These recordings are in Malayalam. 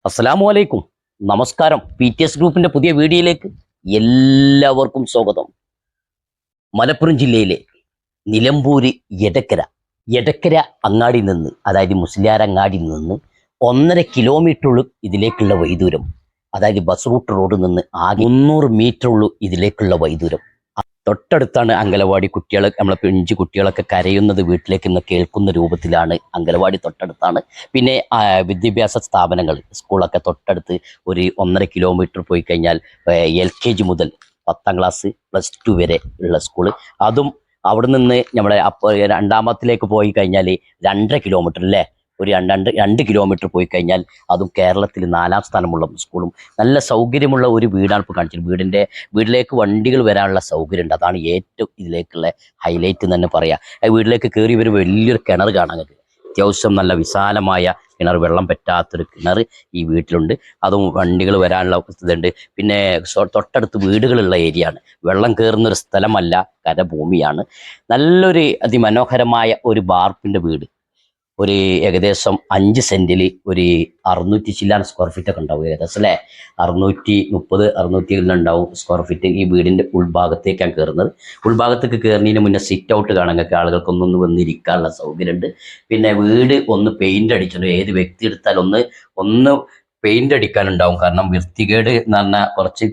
അസ്സലാമു അലൈക്കും. നമസ്കാരം. PTS ഗ്രൂപ്പിന്റെ പുതിയ വീഡിയോയിലേക്ക് എല്ലാവർക്കും സ്വാഗതം. മലപ്പുറം ജില്ലയിലെ നിലമ്പൂര് എടക്കര അങ്ങാടി നിന്ന്, അതായത് മുസ്ലിയാർ അങ്ങാടി നിന്ന് 1.5 കിലോമീറ്റർ ഉള്ളൂ ഇതിലേക്കുള്ള വൈദൂരം. അതായത് ബസ് റൂട്ട് റോഡിൽ നിന്ന് ആകെ 300 മീറ്റർ ഉള്ളൂ ഇതിലേക്കുള്ള വൈദൂരം. തൊട്ടടുത്താണ് അംഗനവാടി. കുട്ടികൾ, നമ്മളെ പിഞ്ചു കുട്ടികളൊക്കെ കരയുന്നത് വീട്ടിലേക്ക് ഇന്ന് കേൾക്കുന്ന രൂപത്തിലാണ്. അംഗനവാടി തൊട്ടടുത്താണ്. പിന്നെ വിദ്യാഭ്യാസ സ്ഥാപനങ്ങൾ, സ്കൂളൊക്കെ തൊട്ടടുത്ത് ഒരു 1.5 കിലോമീറ്റർ പോയി കഴിഞ്ഞാൽ LKG മുതൽ 10ാം ക്ലാസ് +2 വരെ ഉള്ള സ്കൂള്. അതും അവിടെ നിന്ന് നമ്മളെ രണ്ടാമത്തിലേക്ക് പോയി കഴിഞ്ഞാൽ 2.5 കിലോമീറ്റർ അല്ലേ, ഒരു 2 കിലോമീറ്റർ പോയി കഴിഞ്ഞാൽ അതും കേരളത്തിൽ 4ാം സ്ഥാനമുള്ള സ്കൂളും. നല്ല സൗകര്യമുള്ള ഒരു വീടാണ് ഇപ്പോൾ കാണിച്ചത്. വീട്ടിലേക്ക് വണ്ടികൾ വരാനുള്ള സൗകര്യമുണ്ട്. അതാണ് ഏറ്റവും ഇതിലേക്കുള്ള ഹൈലൈറ്റ് എന്ന് തന്നെ പറയാം. വീട്ടിലേക്ക് കയറി ഒരു വലിയൊരു കിണർ കാണാൻ കഴിയും. അത്യാവശ്യം നല്ല വിശാലമായ കിണർ, വെള്ളം പറ്റാത്തൊരു കിണർ ഈ വീട്ടിലുണ്ട്. അതും വണ്ടികൾ വരാനുള്ള ഇതുണ്ട്. പിന്നെ തൊട്ടടുത്ത് വീടുകളുള്ള ഏരിയ ആണ്. വെള്ളം കയറുന്നൊരു സ്ഥലമല്ല, കരഭൂമിയാണ്. നല്ലൊരു അതിമനോഹരമായ ഒരു വാർപ്പിൻ്റെ വീട്. ഒരു ഏകദേശം 5 സെന്റിൽ ഒരു 600 ചില്ലാൻ സ്ക്വയർ ഫീറ്റ് ഒക്കെ ഉണ്ടാവും ഏകദേശം അല്ലേ. 630-670 ഉണ്ടാവും സ്ക്വയർ ഫീറ്റ്. ഈ വീടിൻ്റെ ഉൾഭാഗത്തേക്കാണ് കയറുന്നത്. ഉൾഭാഗത്തേക്ക് കയറുന്നതിന് മുന്നേ സിറ്റ് ഔട്ട് കാണാൻ ആളുകൾക്കൊന്നൊന്ന് വന്നിരിക്കാനുള്ള സൗകര്യമുണ്ട്. പിന്നെ വീട് ഒന്ന് പെയിന്റ് അടിച്ചിട്ടുണ്ട്. ഏത് വ്യക്തി എടുത്താൽ ഒന്ന് പെയിന്റ് അടിക്കാനുണ്ടാവും. കാരണം വൃത്തികേട് എന്ന് പറഞ്ഞാൽ കുറച്ച്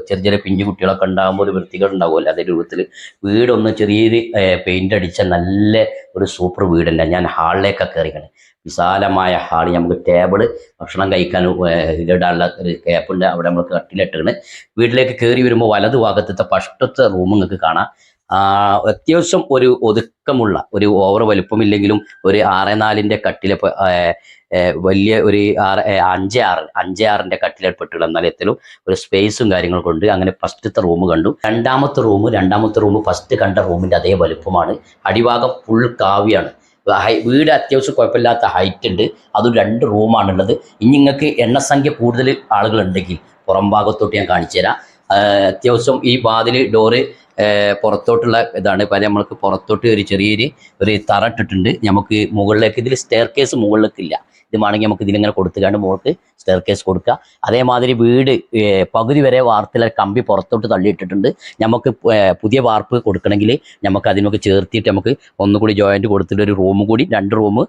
ചെറിയ പിഞ്ചു കുട്ടികളൊക്കെ ഉണ്ടാകുമ്പോൾ ഒരു വൃത്തികേട് ഉണ്ടാവുമല്ലോ, അതേ രൂപത്തിൽ വീടൊന്ന് ചെറിയൊരു പെയിന്റ് അടിച്ച നല്ല ഒരു സൂപ്പർ വീടുണ്ട്. ഞാൻ ഹാളിലേക്കൊക്കെ കയറിയാണ്. വിശാലമായ ഹാള്, നമുക്ക് ടേബിള്, ഭക്ഷണം കഴിക്കാൻ ഇടാനുള്ള ഒരു ക്യാപ്പുണ്ട്. അവിടെ നമ്മൾ കട്ടിലിട്ടാണ്. വീട്ടിലേക്ക് കയറി വരുമ്പോൾ വലതു ഭാഗത്തെ ഫസ്റ്റത്തെ റൂം നിങ്ങൾക്ക് കാണാം. അത്യാവശ്യം ഒരു ഒതുക്കമുള്ള, ഒരു ഓവർ വലുപ്പമില്ലെങ്കിലും ഒരു 6-4 കട്ടിലെ വലിയ ഒരു 5-6 കട്ടിലേർപ്പെട്ടുള്ള എന്നാൽ എത്തിലും ഒരു സ്പേസും കാര്യങ്ങളും കൊണ്ട് അങ്ങനെ ഫസ്റ്റത്തെ റൂം കണ്ടു. രണ്ടാമത്തെ റൂം ഫസ്റ്റ് കണ്ട റൂമിൻ്റെ അതേ വലുപ്പമാണ്. അടിഭാഗം ഫുൾ കാവ്യാണ്. വീട് അത്യാവശ്യം കുഴപ്പമില്ലാത്ത ഹൈറ്റ് ഉണ്ട്. അതും 2 റൂമാണുള്ളത്. ഇനി നിങ്ങൾക്ക് എണ്ണസംഖ്യ കൂടുതൽ ആളുകളുണ്ടെങ്കിൽ പുറം ഭാഗത്തോട്ട് ഞാൻ കാണിച്ചു തരാം. അത്യാവശ്യം ഈ വാതിൽ ഡോറ് പുറത്തോട്ടുള്ള ഇതാണ്. നമ്മൾക്ക് പുറത്തോട്ട് ഒരു ചെറിയൊരു തറ ഇട്ടിട്ടുണ്ട്. നമുക്ക് മുകളിലേക്ക്, ഇതിൽ സ്റ്റെയർ കേസ് മുകളിലേക്കില്ല. ഇത് വേണമെങ്കിൽ നമുക്ക് ഇതിലിങ്ങനെ കൊടുത്തുകൊണ്ട് മുകൾക്ക് സ്റ്റെയർ കേസ് കൊടുക്കുക. അതേമാതിരി വീട് പകുതി വരെ വാർപ്പിലെ കമ്പി പുറത്തോട്ട് തള്ളിയിട്ടിട്ടുണ്ട്. നമുക്ക് പുതിയ വാർപ്പ് കൊടുക്കണമെങ്കിൽ നമുക്ക് അതിനൊക്കെ ചേർത്തിയിട്ട് നമുക്ക് ഒന്നുകൂടി ജോയിൻറ്റ് കൊടുത്തിട്ട് ഒരു റൂം കൂടി, 2 റൂം,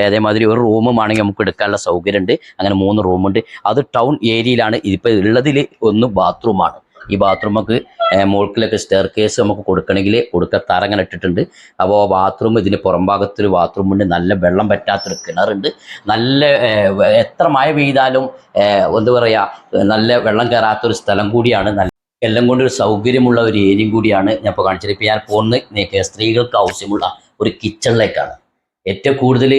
അതേമാതിരി ഒരു റൂമും ആണെങ്കിൽ നമുക്ക് എടുക്കാനുള്ള സൗകര്യമുണ്ട്. അങ്ങനെ 3 റൂമുണ്ട്. അത് ടൗൺ ഏരിയയിലാണ്. ഇതിപ്പോൾ ഉള്ളതിൽ ഒന്ന് ബാത്റൂമാണ്. ഈ ബാത്റൂമൊക്കെ മുകൾക്കിലൊക്കെ സ്റ്റെയർ കേസ് നമുക്ക് കൊടുക്കണമെങ്കിൽ തറ അങ്ങനെ ഇട്ടിട്ടുണ്ട്. അപ്പോൾ ബാത്റൂം, ഇതിന് പുറം ഭാഗത്തൊരു ബാത്റൂമുണ്ട്. നല്ല വെള്ളം പറ്റാത്തൊരു കിണറുണ്ട്. നല്ല എത്ര മഴ പെയ്താലും എന്താ പറയുക, നല്ല വെള്ളം കയറാത്തൊരു സ്ഥലം കൂടിയാണ്. നല്ല എല്ലാം കൊണ്ടൊരു സൗകര്യമുള്ള ഒരു ഏരിയയും കൂടിയാണ് ഞാൻ ഇപ്പോൾ കാണിച്ചത്. ഇപ്പോൾ ഞാൻ പോകുന്നത് സ്ത്രീകൾക്ക് ആവശ്യമുള്ള ഒരു കിച്ചണിലേക്കാണ്. ഏറ്റവും കൂടുതൽ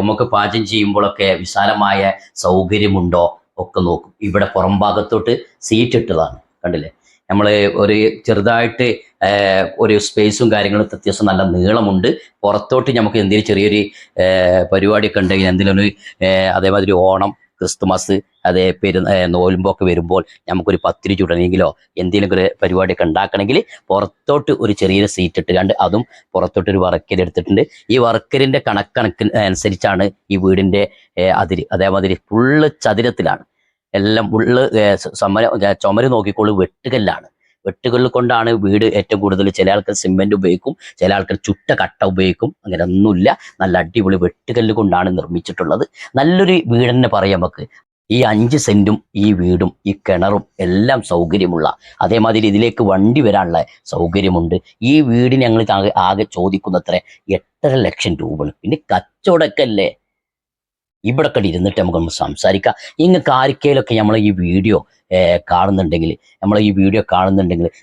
നമുക്ക് പാചകം ചെയ്യുമ്പോഴൊക്കെ വിശാലമായ സൗകര്യമുണ്ടോ ഒക്കെ നോക്കും. ഇവിടെ പുറം ഭാഗത്തോട്ട് സീറ്റ് ഇട്ടതാണ്, കണ്ടില്ലേ. നമ്മൾ ഒരു ചെറുതായിട്ട് ഒരു സ്പേസും കാര്യങ്ങളും അത്യാവശ്യം നല്ല നീളമുണ്ട്. പുറത്തോട്ട് നമുക്ക് എന്തെങ്കിലും ചെറിയൊരു പരിപാടിയൊക്കെ ഉണ്ടെങ്കിൽ, എന്തെങ്കിലും അതേമാതിരി ഓണം, ക്രിസ്തുമസ്, നോലുമ്പൊക്കെ വരുമ്പോൾ നമുക്കൊരു പത്തിരി ചുടണമെങ്കിലോ എന്തെങ്കിലും ഒരു പരിപാടിയൊക്കെ ഉണ്ടാക്കണമെങ്കിൽ പുറത്തോട്ട് ഒരു ചെറിയൊരു സീറ്റ് ഇട്ട് കണ്ട് അതും പുറത്തോട്ടൊരു വർക്കർ എടുത്തിട്ടുണ്ട്. ഈ വർക്കറിൻ്റെ അനുസരിച്ചാണ് ഈ വീടിൻ്റെ അതിര്. അതേമാതിരി ഫുള്ള് ചതുരത്തിലാണ്. എല്ലാം ഫുള്ള് ചുമര് നോക്കിക്കോളൂ, വെട്ടുകല്ല് കൊണ്ടാണ് വീട് ഏറ്റവും കൂടുതൽ. ചില ആൾക്കാർ സിമെന്റ് ഉപയോഗിക്കും, ചില ആൾക്കാർ ചുട്ട കട്ട ഉപയോഗിക്കും. അങ്ങനെ ഒന്നുമില്ല, നല്ല അടിപൊളി വെട്ടുകല്ല് കൊണ്ടാണ് നിർമ്മിച്ചിട്ടുള്ളത്. നല്ലൊരു വീട് തന്നെ പറയാം നമുക്ക്. ഈ 5 സെന്റും ഈ വീടും ഈ കിണറും എല്ലാം സൗകര്യമുള്ള, അതേമാതിരി ഇതിലേക്ക് വണ്ടി വരാനുള്ള സൗകര്യമുണ്ട്. ഈ വീടിന് ഞങ്ങൾ ആകെ ചോദിക്കുന്നത്ര 8.5 ലക്ഷം രൂപയാണ്. പിന്നെ കച്ചവടമൊക്കെ അല്ലേ. ഇവിടെ ഒക്കെ ഇരുന്നിട്ട് നമുക്കൊന്ന് സംസാരിക്കാം. നിങ്ങൾക്ക് ആർക്കെങ്കിലൊക്കെ നമ്മളെ ഈ വീഡിയോ കാണുന്നുണ്ടെങ്കിൽ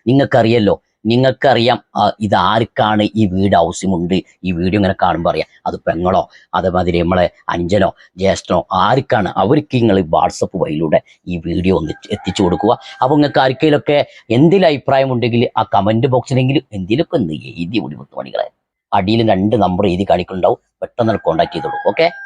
നിങ്ങൾക്കറിയാം ഇത് ഈ വീട് ആവശ്യമുണ്ട്. ഈ വീഡിയോ ഇങ്ങനെ കാണുമ്പോൾ അറിയാം, അത് പെങ്ങളോ അതേമാതിരി നമ്മളെ അഞ്ചനോ ജ്യേഷ്ഠനോ ആർക്കാണ്, അവർക്ക് നിങ്ങൾ വാട്സപ്പ് വഴിയിലൂടെ ഈ വീഡിയോ ഒന്ന് എത്തിച്ചു കൊടുക്കുക. അപ്പോൾ നിങ്ങൾക്ക് ആർക്കെങ്കിലൊക്കെ എന്തെങ്കിലും അഭിപ്രായം ഉണ്ടെങ്കിൽ ആ കമൻറ്റ് ബോക്സിലെങ്കിലും എന്തെങ്കിലുമൊക്കെ ഒന്ന് എഴുതി വിടും. പണികളെ അടിയിൽ 2 നമ്പർ എഴുതി കാണിക്കുന്നുണ്ടാവും. പെട്ടെന്ന് കോൺടാക്ട് ചെയ്തോളൂ. ഓക്കെ.